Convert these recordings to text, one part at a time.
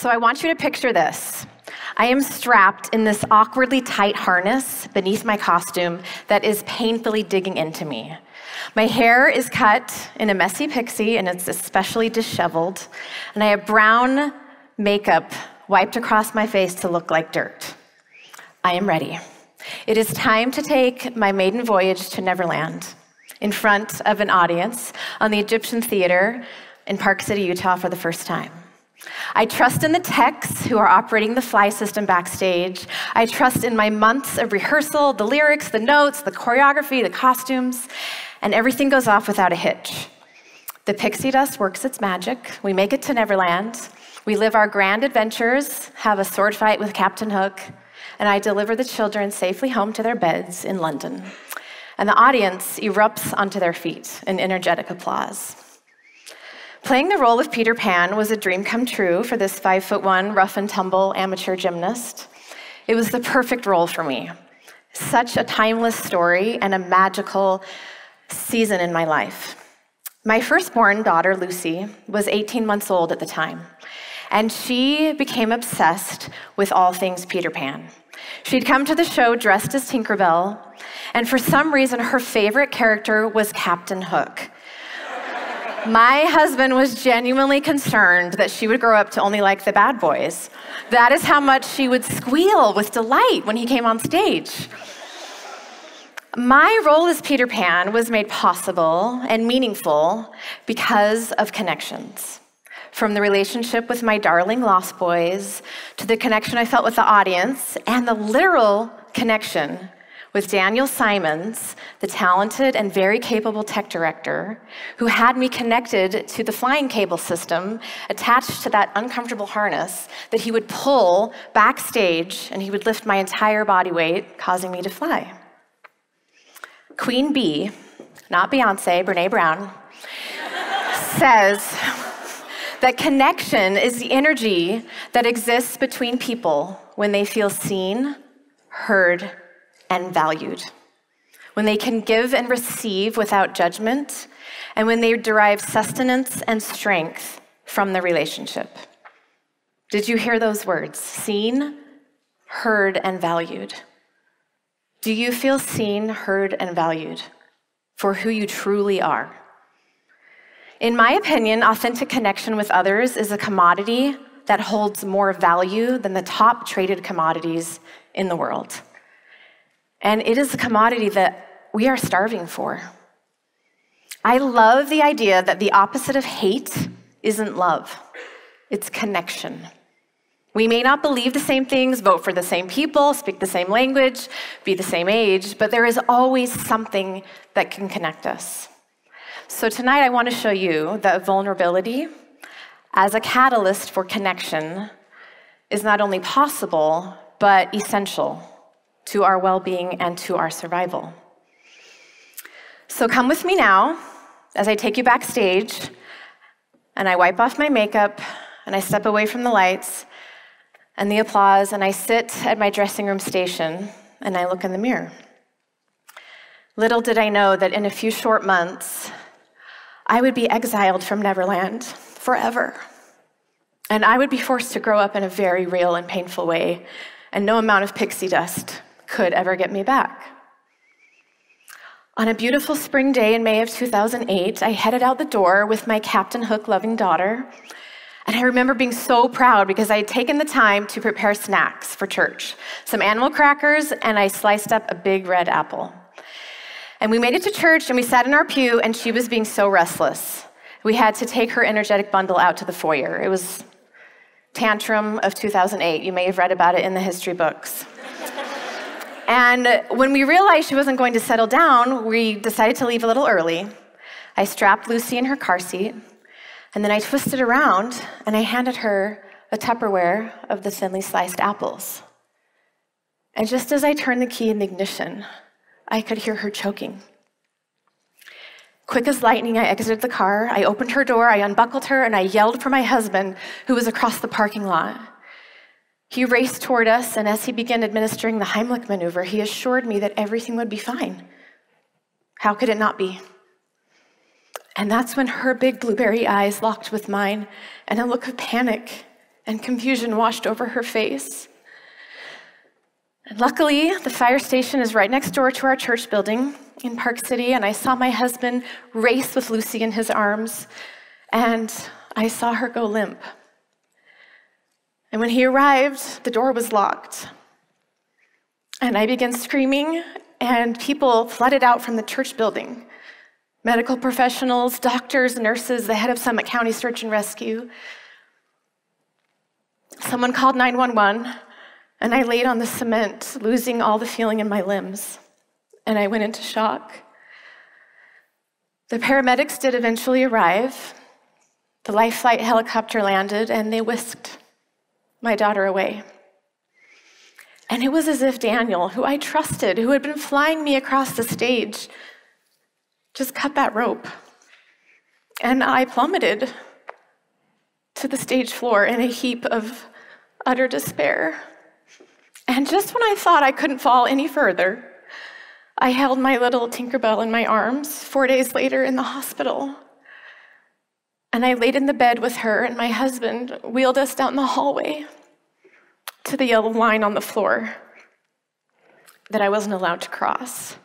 So I want you to picture this. I am strapped in this awkwardly tight harness beneath my costume that is painfully digging into me. My hair is cut in a messy pixie, and it's especially disheveled, and I have brown makeup wiped across my face to look like dirt. I am ready. It is time to take my maiden voyage to Neverland in front of an audience on the Egyptian Theater in Park City, Utah for the first time. I trust in the techs who are operating the fly system backstage. I trust in my months of rehearsal, the lyrics, the notes, the choreography, the costumes, and everything goes off without a hitch. The pixie dust works its magic. We make it to Neverland. We live our grand adventures, have a sword fight with Captain Hook, and I deliver the children safely home to their beds in London. And the audience erupts onto their feet in energetic applause. Playing the role of Peter Pan was a dream come true for this 5'1", rough and tumble amateur gymnast. It was the perfect role for me. Such a timeless story and a magical season in my life. My firstborn daughter, Lucy, was 18 months old at the time, and she became obsessed with all things Peter Pan. She'd come to the show dressed as Tinkerbell, and for some reason, her favorite character was Captain Hook. My husband was genuinely concerned that she would grow up to only like the bad boys. That is how much she would squeal with delight when he came on stage. My role as Peter Pan was made possible and meaningful because of connections. From the relationship with my darling Lost Boys, to the connection I felt with the audience, and the literal connection with Daniel Simons, the talented and very capable tech director, who had me connected to the flying cable system attached to that uncomfortable harness that he would pull backstage, and he would lift my entire body weight, causing me to fly. Queen Bee, not Beyonce, Brene Brown, says that connection is the energy that exists between people when they feel seen, heard, and valued, when they can give and receive without judgment, and when they derive sustenance and strength from the relationship. Did you hear those words? Seen, heard, and valued. Do you feel seen, heard, and valued for who you truly are? In my opinion, authentic connection with others is a commodity that holds more value than the top traded commodities in the world. And it is a commodity that we are starving for. I love the idea that the opposite of hate isn't love, it's connection. We may not believe the same things, vote for the same people, speak the same language, be the same age, but there is always something that can connect us. So tonight I want to show you that vulnerability as a catalyst for connection is not only possible, but essential to our well-being and to our survival. So come with me now as I take you backstage and I wipe off my makeup and I step away from the lights and the applause and I sit at my dressing room station and I look in the mirror. Little did I know that in a few short months, I would be exiled from Neverland forever. And I would be forced to grow up in a very real and painful way, and no amount of pixie dust could ever get me back. On a beautiful spring day in May of 2008, I headed out the door with my Captain Hook-loving daughter, and I remember being so proud because I had taken the time to prepare snacks for church, some animal crackers, and I sliced up a big red apple. And we made it to church, and we sat in our pew, and she was being so restless. We had to take her energetic bundle out to the foyer. It was Tantrum of 2008. You may have read about it in the history books. And when we realized she wasn't going to settle down, we decided to leave a little early. I strapped Lucy in her car seat, and then I twisted around, and I handed her a Tupperware of the thinly sliced apples. And just as I turned the key in the ignition, I could hear her choking. Quick as lightning, I exited the car, I opened her door, I unbuckled her, and I yelled for my husband, who was across the parking lot. He raced toward us, and as he began administering the Heimlich maneuver, he assured me that everything would be fine. How could it not be? And that's when her big blueberry eyes locked with mine, and a look of panic and confusion washed over her face. And luckily, the fire station is right next door to our church building in Park City, and I saw my husband race with Lucy in his arms, and I saw her go limp. And when he arrived, the door was locked. And I began screaming, and people flooded out from the church building. Medical professionals, doctors, nurses, the head of Summit County Search and Rescue. Someone called 911, and I laid on the cement, losing all the feeling in my limbs. And I went into shock. The paramedics did eventually arrive. The life flight helicopter landed, and they whisked my daughter away. And it was as if Daniel, who I trusted, who had been flying me across the stage, just cut that rope. And I plummeted to the stage floor in a heap of utter despair. And just when I thought I couldn't fall any further, I held my little Tinkerbell in my arms 4 days later in the hospital. And I laid in the bed with her, and my husband wheeled us down the hallway to the yellow line on the floor that I wasn't allowed to cross.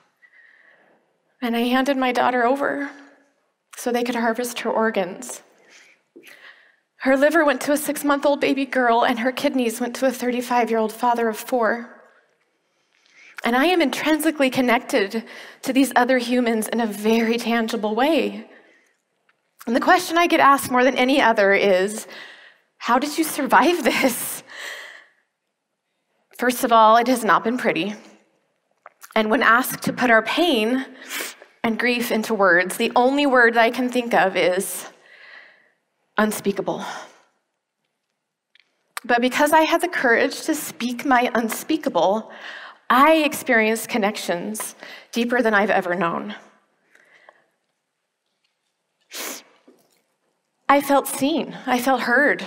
And I handed my daughter over so they could harvest her organs. Her liver went to a 6-month-old baby girl, and her kidneys went to a 35-year-old father of 4. And I am intrinsically connected to these other humans in a very tangible way. And the question I get asked more than any other is, how did you survive this? First of all, it has not been pretty. And when asked to put our pain and grief into words, the only word I can think of is unspeakable. But because I had the courage to speak my unspeakable, I experienced connections deeper than I've ever known. I felt seen, I felt heard,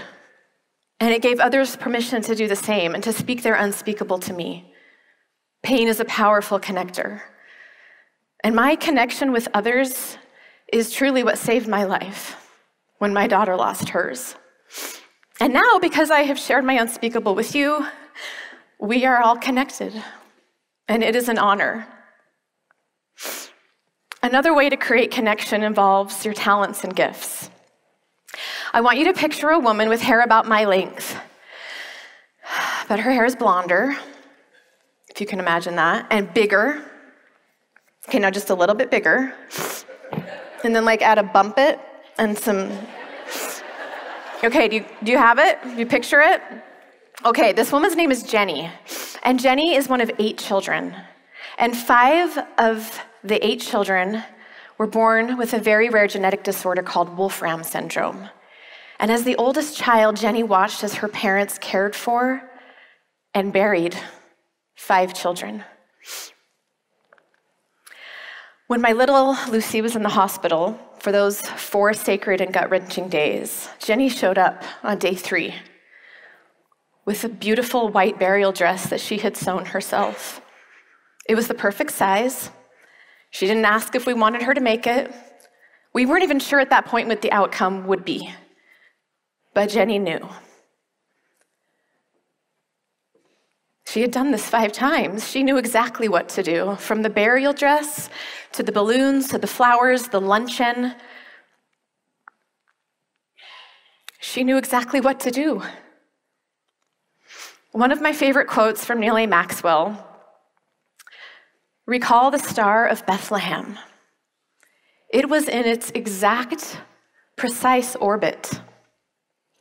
and it gave others permission to do the same and to speak their unspeakable to me. Pain is a powerful connector. And my connection with others is truly what saved my life when my daughter lost hers. And now, because I have shared my unspeakable with you, we are all connected, and it is an honor. Another way to create connection involves your talents and gifts. I want you to picture a woman with hair about my length, but her hair is blonder, if you can imagine that, and bigger. Okay, now just a little bit bigger. And then add a bump it and some, okay, do you have it? Do you picture it? Okay, this woman's name is Jenny, and Jenny is one of 8 children, and 5 of the 8 children were born with a very rare genetic disorder called Wolfram syndrome. And as the oldest child, Jenny watched as her parents cared for and buried 5 children. When my little Lucy was in the hospital for those 4 sacred and gut-wrenching days, Jenny showed up on day 3 with a beautiful white burial dress that she had sewn herself. It was the perfect size. She didn't ask if we wanted her to make it. We weren't even sure at that point what the outcome would be. But Jenny knew. She had done this 5 times. She knew exactly what to do, from the burial dress to the balloons to the flowers, the luncheon. She knew exactly what to do. One of my favorite quotes from Neal A. Maxwell, "Recall the Star of Bethlehem. It was in its exact, precise orbit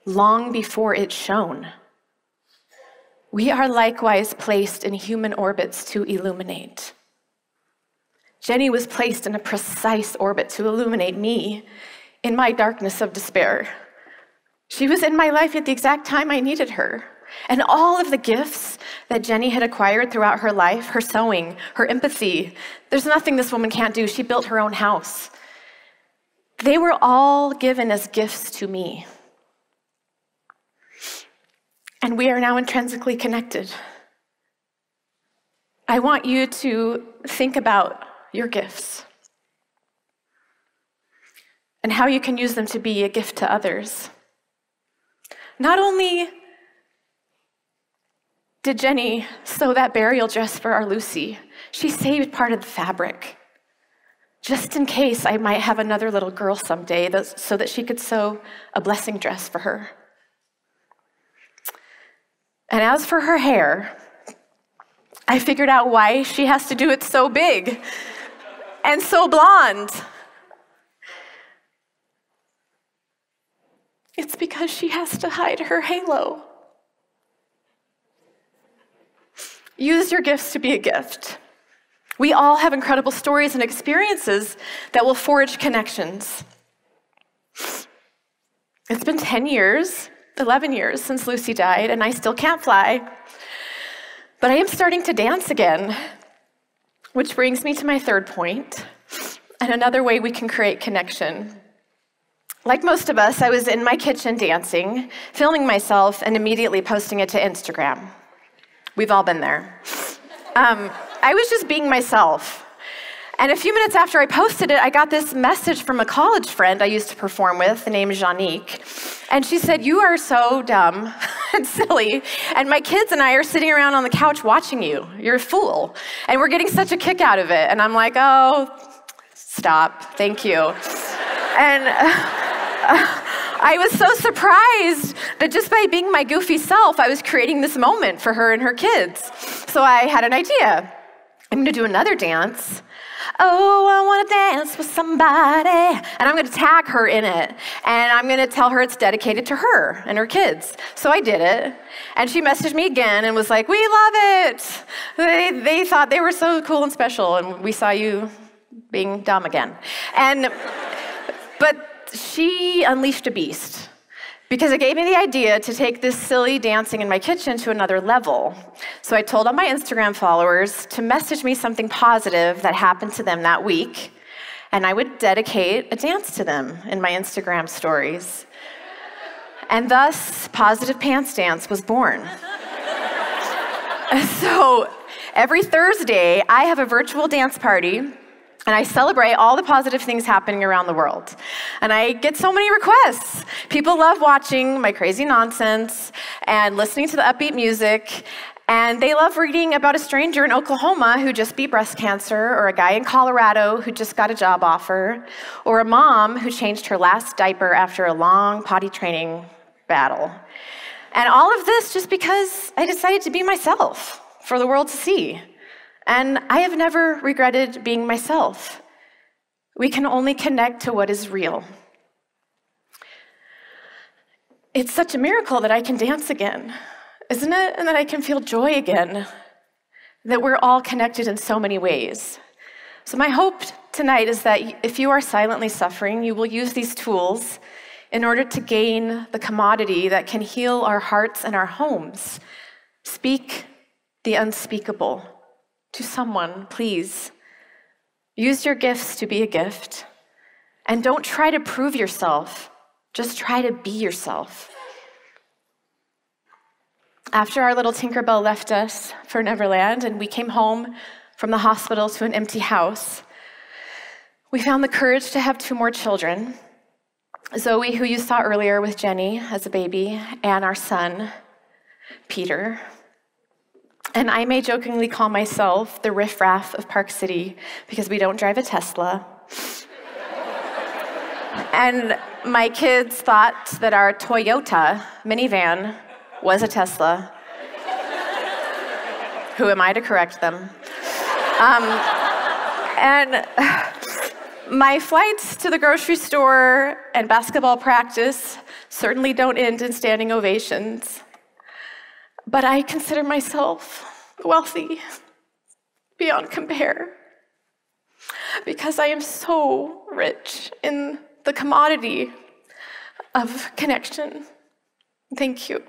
long before it shone. We are likewise placed in human orbits to illuminate." Jenny was placed in a precise orbit to illuminate me in my darkness of despair. She was in my life at the exact time I needed her. And all of the gifts that Jenny had acquired throughout her life, her sewing, her empathy, there's nothing this woman can't do. She built her own house. They were all given as gifts to me. And we are now intrinsically connected. I want you to think about your gifts and how you can use them to be a gift to others. Not only did Jenny sew that burial dress for our Lucy. She saved part of the fabric, just in case I might have another little girl someday, so that she could sew a blessing dress for her. And as for her hair, I figured out why she has to do it so big and so blonde. It's because she has to hide her halo. Use your gifts to be a gift. We all have incredible stories and experiences that will forge connections. It's been 10 years, 11 years since Lucy died, and I still can't fly. But I am starting to dance again, which brings me to my third point, and another way we can create connection. Like most of us, I was in my kitchen dancing, filming myself, and immediately posting it to Instagram. We've all been there. I was just being myself. And a few minutes after I posted it, I got this message from a college friend I used to perform with, named Janique. And she said, "You are so dumb and silly. And my kids and I are sitting around on the couch watching you. You're a fool. And we're getting such a kick out of it." And I'm like, "Oh, stop. Thank you." And I was so surprised that just by being my goofy self, I was creating this moment for her and her kids. So I had an idea. I'm going to do another dance. "Oh, I want to dance with somebody." And I'm going to tag her in it. And I'm going to tell her it's dedicated to her and her kids. So I did it. And she messaged me again and was like, "We love it. They thought they were so cool and special. And we saw you being dumb again." But she unleashed a beast, because it gave me the idea to take this silly dancing in my kitchen to another level. So I told all my Instagram followers to message me something positive that happened to them that week, and I would dedicate a dance to them in my Instagram stories. And thus, Positive Pants Dance was born. So every Thursday, I have a virtual dance party, and I celebrate all the positive things happening around the world. And I get so many requests. People love watching my crazy nonsense and listening to the upbeat music. And they love reading about a stranger in Oklahoma who just beat breast cancer, or a guy in Colorado who just got a job offer, or a mom who changed her last diaper after a long potty training battle. And all of this just because I decided to be myself for the world to see. And I have never regretted being myself. We can only connect to what is real. It's such a miracle that I can dance again, isn't it? And that I can feel joy again, that we're all connected in so many ways. So my hope tonight is that if you are silently suffering, you will use these tools in order to gain the commodity that can heal our hearts and our homes. Speak the unspeakable to someone, please. Use your gifts to be a gift. And don't try to prove yourself. Just try to be yourself. After our little Tinkerbell left us for Neverland and we came home from the hospital to an empty house, we found the courage to have 2 more children. Zoe, who you saw earlier with Jenny as a baby, and our son, Peter. And I may jokingly call myself the riffraff of Park City because we don't drive a Tesla. And my kids thought that our Toyota minivan was a Tesla. Who am I to correct them? And my flights to the grocery store and basketball practice certainly don't end in standing ovations. But I consider myself wealthy beyond compare, because I am so rich in the commodity of connection. Thank you.